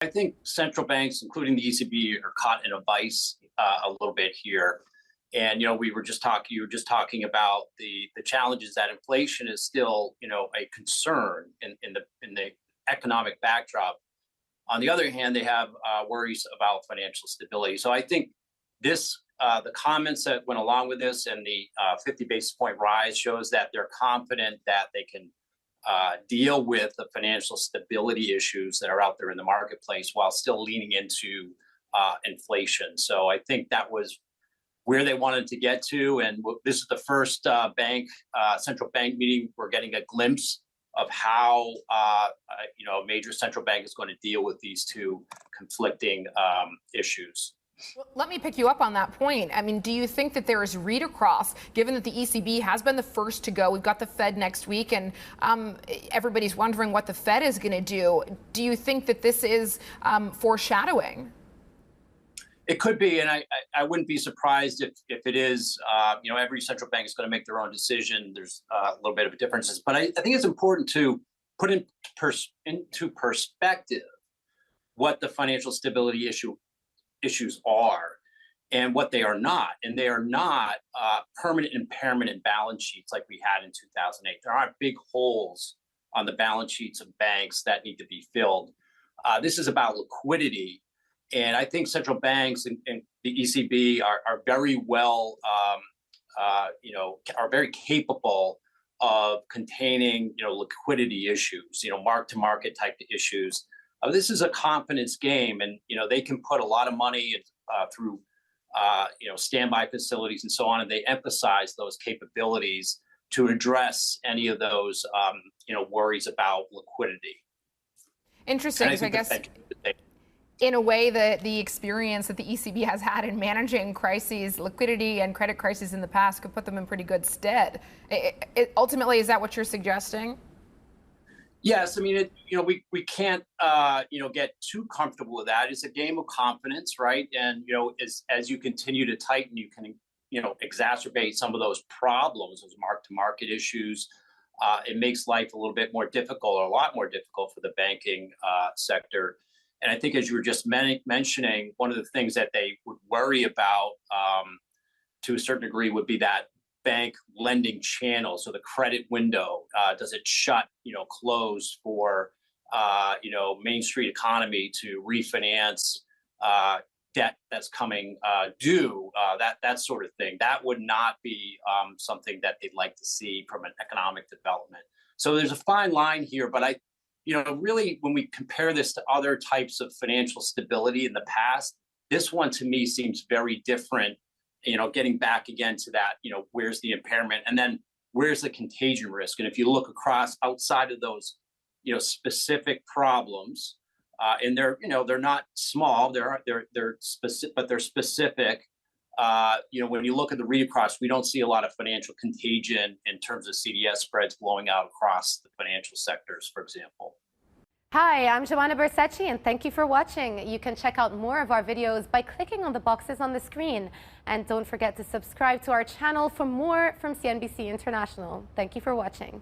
I think central banks, including the ECB, are caught in a vice a little bit here. And we were just talking. You were just talking about the challenges that inflation is still, a concern in the economic backdrop. On the other hand, they have worries about financial stability. So I think the comments that went along with this and the 50 basis point rise shows that they're confident that they can deal with the financial stability issues that are out there in the marketplace while still leaning into inflation. So I think that was where they wanted to get to. And this is the first central bank meeting. We're getting a glimpse of how a major central bank is going to deal with these two conflicting issues. Well, let me pick you up on that point. I mean, do you think that there is read across, given that the ECB has been the first to go? We've got the Fed next week, and everybody's wondering what the Fed is going to do. Do you think that this is foreshadowing? It could be, and I wouldn't be surprised if it is. Every central bank is going to make their own decision. There's a little bit of differences, but I think it's important to put into perspective what the financial stability issues are and what they are not. And they are not permanent impairment in balance sheets like we had in 2008. There aren't big holes on the balance sheets of banks that need to be filled. This is about liquidity. And I think central banks and the ECB are very well, are very capable of containing, liquidity issues, mark-to-market type of issues. This is a confidence game, and they can put a lot of money through standby facilities and so on, and they emphasize those capabilities to address any of those worries about liquidity. Interesting. So I guess in a way, the experience that the ECB has had in managing crises, liquidity and credit crises in the past could put them in pretty good stead. Ultimately, is that what you're suggesting? Yes, I mean, we can't, get too comfortable with that. It's a game of confidence, right? And as you continue to tighten, you can, exacerbate some of those problems, those mark-to-market issues. It makes life a little bit more difficult, or a lot more difficult for the banking sector. And I think, as you were just mentioning, one of the things that they would worry about, to a certain degree, would be that bank lending channel. So the credit window, does it shut, close for, Main Street economy to refinance debt that's coming due, that sort of thing. That would not be something that they'd like to see from an economic development. So there's a fine line here, but really, when we compare this to other types of financial stability in the past, this one to me seems very different. Getting back again to that, where's the impairment, and then where's the contagion risk? And if you look across outside of those, specific problems, and they're not small, they're specific, but they're specific. When you look at the read across, we don't see a lot of financial contagion in terms of CDS spreads blowing out across the financial sectors, for example. Hi, I'm Joanna Bersecci, and thank you for watching. You can check out more of our videos by clicking on the boxes on the screen. And don't forget to subscribe to our channel for more from CNBC International. Thank you for watching.